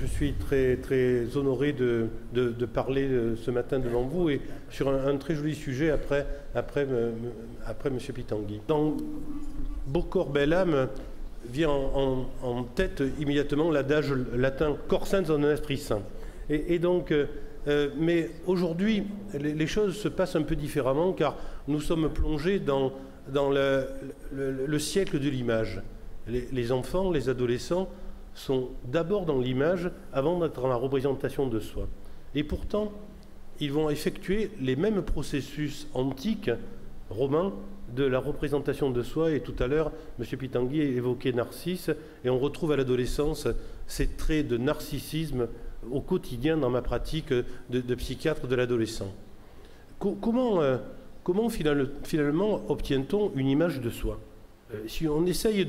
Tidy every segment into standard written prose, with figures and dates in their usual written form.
Je suis très honoré de parler ce matin devant vous et sur un très joli sujet après M. Pitanguy. Dans Bocor bel âme vient en tête immédiatement l'adage latin « cor sain dans un esprit saint ». Mais aujourd'hui, les choses se passent un peu différemment car nous sommes plongés dans le siècle de l'image. Les enfants, les adolescents sont d'abord dans l'image avant d'être dans la représentation de soi. Et pourtant, ils vont effectuer les mêmes processus antiques, romains, de la représentation de soi. Et tout à l'heure, M. Pitanguy évoquait Narcisse, et on retrouve à l'adolescence ces traits de narcissisme au quotidien dans ma pratique de psychiatre de l'adolescent. Comment finalement obtient-on une image de soi ? Si on essaye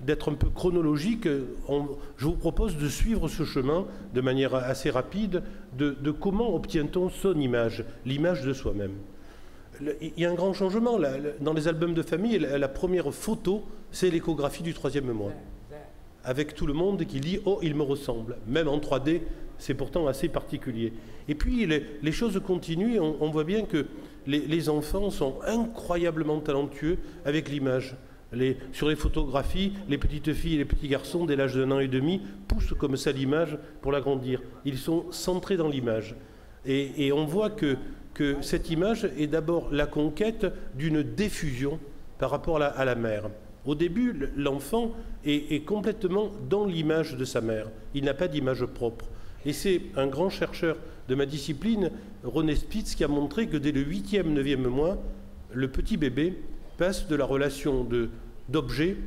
d'être un peu chronologique, je vous propose de suivre ce chemin de manière assez rapide de comment obtient-on son image, l'image de soi-même. Il y a un grand changement. Dans les albums de famille, la première photo, c'est l'échographie du 3e mois. Avec tout le monde qui dit « Oh, il me ressemble ». Même en 3D, c'est pourtant assez particulier. Et puis, les choses continuent et on voit bien que les enfants sont incroyablement talentueux avec l'image. Sur les photographies, les petites filles et les petits garçons dès l'âge d'1 an et demi poussent comme ça l'image pour l'agrandir. Ils sont centrés dans l'image. Et on voit que cette image est d'abord la conquête d'une diffusion par rapport à la mère. Au début, l'enfant est complètement dans l'image de sa mère. Il n'a pas d'image propre. Et c'est un grand chercheur de ma discipline, René Spitz, qui a montré que dès le 8e, 9e mois, le petit bébé passe de la relation d'objet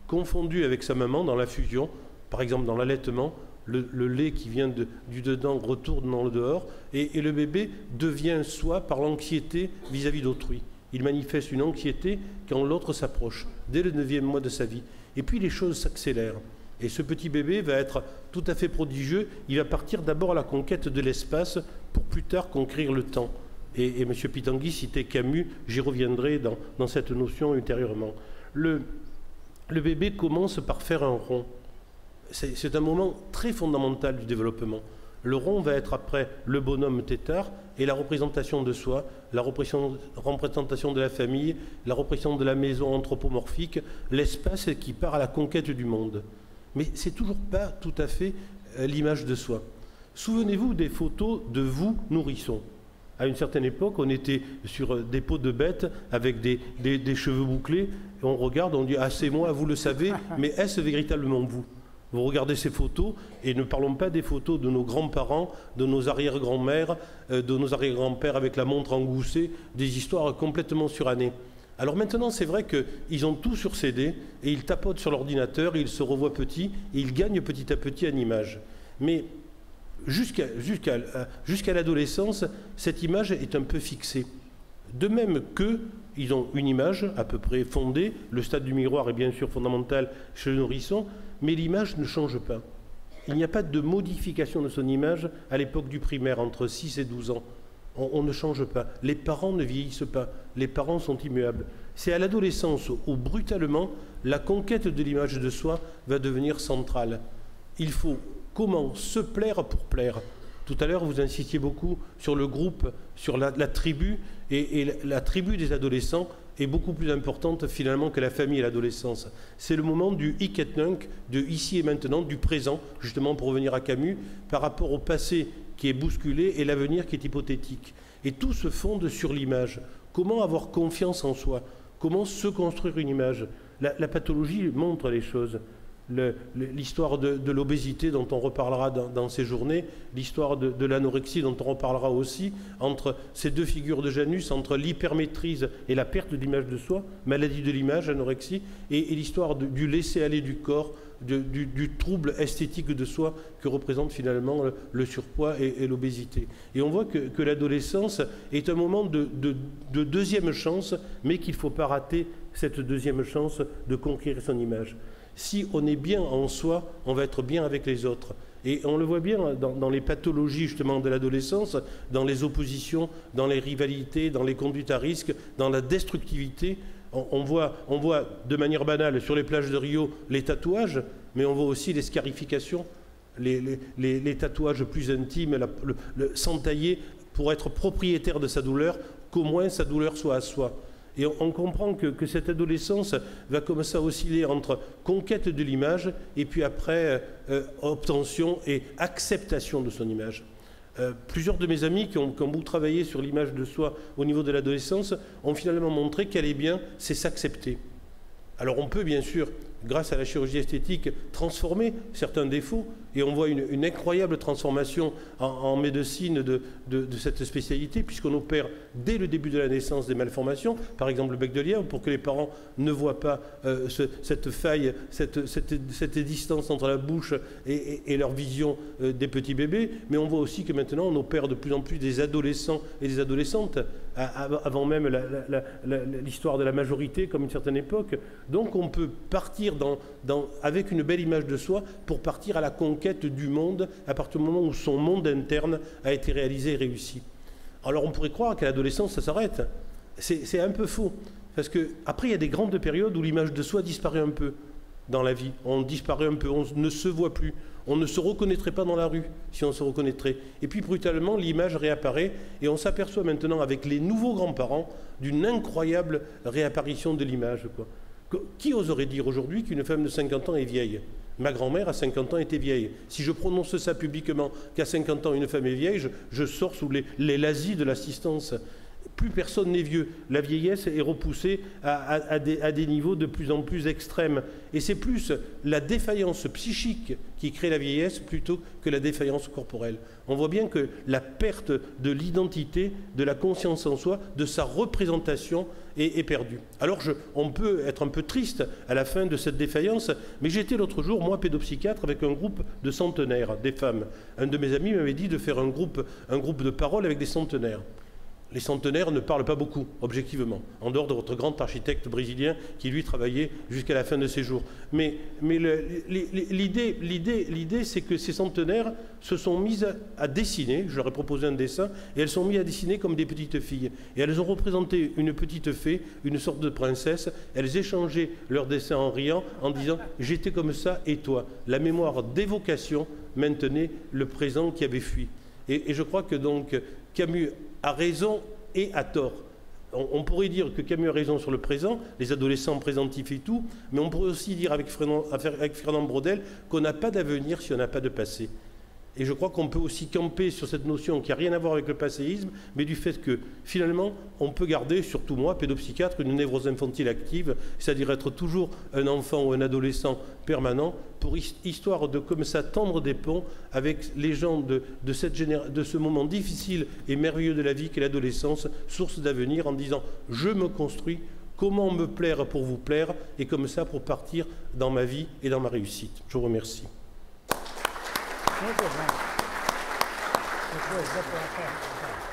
confondu avec sa maman dans la fusion, par exemple dans l'allaitement, le lait qui vient du dedans retourne dans le dehors, et le bébé devient soi par l'anxiété vis-à-vis d'autrui. Il manifeste une anxiété quand l'autre s'approche, dès le 9e mois de sa vie. Et puis les choses s'accélèrent. Et ce petit bébé va être tout à fait prodigieux. Il va partir d'abord à la conquête de l'espace pour plus tard conquérir le temps. Et M. Pitanguy citait Camus, j'y reviendrai dans cette notion ultérieurement. Le bébé commence par faire un rond. C'est un moment très fondamental du développement. Le rond va être après le bonhomme tétard et la représentation de soi, la représentation de la famille, la représentation de la maison anthropomorphique, l'espace qui part à la conquête du monde. Mais c'est toujours pas tout à fait l'image de soi. Souvenez-vous des photos de vous, nourrissons. À une certaine époque, on était sur des peaux de bêtes avec des cheveux bouclés. Et on regarde, on dit « Ah, c'est moi, vous le savez, mais est-ce véritablement vous ?» Vous regardez ces photos, et ne parlons pas des photos de nos grands-parents, de nos arrière-grands-mères, de nos arrière-grands-pères avec la montre engoussée, des histoires complètement surannées. Alors maintenant, c'est vrai qu'ils ont tout sur CD, et ils tapotent sur l'ordinateur, ils se revoient petits, et ils gagnent petit à petit en image. Mais jusqu'à l'adolescence, cette image est un peu fixée. De même qu'ils ont une image à peu près fondée, le stade du miroir est bien sûr fondamental chez le nourrisson, mais l'image ne change pas. Il n'y a pas de modification de son image à l'époque du primaire, entre 6 et 12 ans. On ne change pas. Les parents ne vieillissent pas. Les parents sont immuables. C'est à l'adolescence où, brutalement, la conquête de l'image de soi va devenir centrale. Il faut comment se plaire pour plaire. Tout à l'heure, vous insistiez beaucoup sur le groupe, sur la tribu, et la tribu des adolescents est beaucoup plus importante finalement que la famille et l'adolescence. C'est le moment du hic et nunc, de ici et maintenant, du présent, justement pour revenir à Camus, par rapport au passé qui est bousculé et l'avenir qui est hypothétique. Et tout se fonde sur l'image. Comment avoir confiance en soi? Comment se construire une image? La pathologie montre les choses. L'histoire de l'obésité dont on reparlera dans ces journées, l'histoire de l'anorexie dont on reparlera aussi, entre ces deux figures de Janus, entre l'hypermaîtrise et la perte d'image de soi, maladie de l'image, anorexie, et l'histoire du laisser-aller du corps, du trouble esthétique de soi que représente finalement le surpoids et l'obésité. Et on voit que l'adolescence est un moment de deuxième chance, mais qu'il ne faut pas rater cette deuxième chance de conquérir son image. Si on est bien en soi, on va être bien avec les autres. Et on le voit bien dans les pathologies justement de l'adolescence, dans les oppositions, dans les rivalités, dans les conduites à risque, dans la destructivité. On voit de manière banale sur les plages de Rio les tatouages, mais on voit aussi les scarifications, les tatouages plus intimes, s'entailler pour être propriétaire de sa douleur, qu'au moins sa douleur soit à soi. Et on comprend que cette adolescence va commencer à osciller entre conquête de l'image et puis après obtention et acceptation de son image. Plusieurs de mes amis qui ont beaucoup travaillé sur l'image de soi au niveau de l'adolescence ont finalement montré qu'aller bien, c'est s'accepter. Alors on peut bien sûr, grâce à la chirurgie esthétique, transformer certains défauts, et on voit une incroyable transformation en médecine de cette spécialité, puisqu'on opère dès le début de la naissance des malformations, par exemple le bec de lièvre, pour que les parents ne voient pas cette faille, cette distance entre la bouche et leur vision des petits bébés. Mais on voit aussi que maintenant on opère de plus en plus des adolescents et des adolescentes, avant même l'histoire de la majorité, comme une certaine époque. Donc on peut partir avec une belle image de soi pour partir à la conquête du monde à partir du moment où son monde interne a été réalisé et réussi. Alors on pourrait croire qu'à l'adolescence ça s'arrête. C'est un peu faux. Parce qu'après il y a des grandes périodes où l'image de soi disparaît un peu dans la vie. On disparaît un peu, on ne se voit plus. On ne se reconnaîtrait pas dans la rue si on se reconnaîtrait. Et puis brutalement, l'image réapparaît et on s'aperçoit maintenant avec les nouveaux grands-parents d'une incroyable réapparition de l'image. Qui oserait dire aujourd'hui qu'une femme de 50 ans est vieille? Ma grand-mère, à 50 ans, était vieille. Si je prononce ça publiquement, qu'à 50 ans, une femme est vieille, je sors sous les lazis de l'assistance. Plus personne n'est vieux. La vieillesse est repoussée à des niveaux de plus en plus extrêmes. Et c'est plus la défaillance psychique qui crée la vieillesse plutôt que la défaillance corporelle. On voit bien que la perte de l'identité, de la conscience en soi, de sa représentation est perdue. Alors on peut être un peu triste à la fin de cette défaillance, mais j'étais l'autre jour, moi, pédopsychiatre, avec un groupe de centenaires, des femmes. Un de mes amis m'avait dit de faire un groupe de parole avec des centenaires. Les centenaires ne parlent pas beaucoup, objectivement, en dehors de votre grand architecte brésilien qui, lui, travaillait jusqu'à la fin de ses jours. Mais l'idée, c'est que ces centenaires se sont mises à dessiner, je leur ai proposé un dessin, et elles sont mises à dessiner comme des petites filles. Et elles ont représenté une petite fée, une sorte de princesse. Elles échangeaient leur dessin en riant, en disant « j'étais comme ça et toi ». La mémoire d'évocation maintenait le présent qui avait fui. Et je crois que donc Camus a raison et a tort. On pourrait dire que Camus a raison sur le présent, les adolescents présentifs et tout, mais on pourrait aussi dire avec Fernand Braudel qu'on n'a pas d'avenir si on n'a pas de passé. Et je crois qu'on peut aussi camper sur cette notion qui n'a rien à voir avec le passéisme, mais du fait que finalement on peut garder, surtout moi, pédopsychiatre, une névrose infantile active, c'est-à-dire être toujours un enfant ou un adolescent permanent, pour histoire de comme ça tendre des ponts avec les gens de ce moment difficile et merveilleux de la vie qu'est l'adolescence, source d'avenir, en disant « je me construis ». Comment me plaire pour vous plaire, et comme ça pour partir dans ma vie et dans ma réussite. Je vous remercie. Muito bem. Depois da plateia.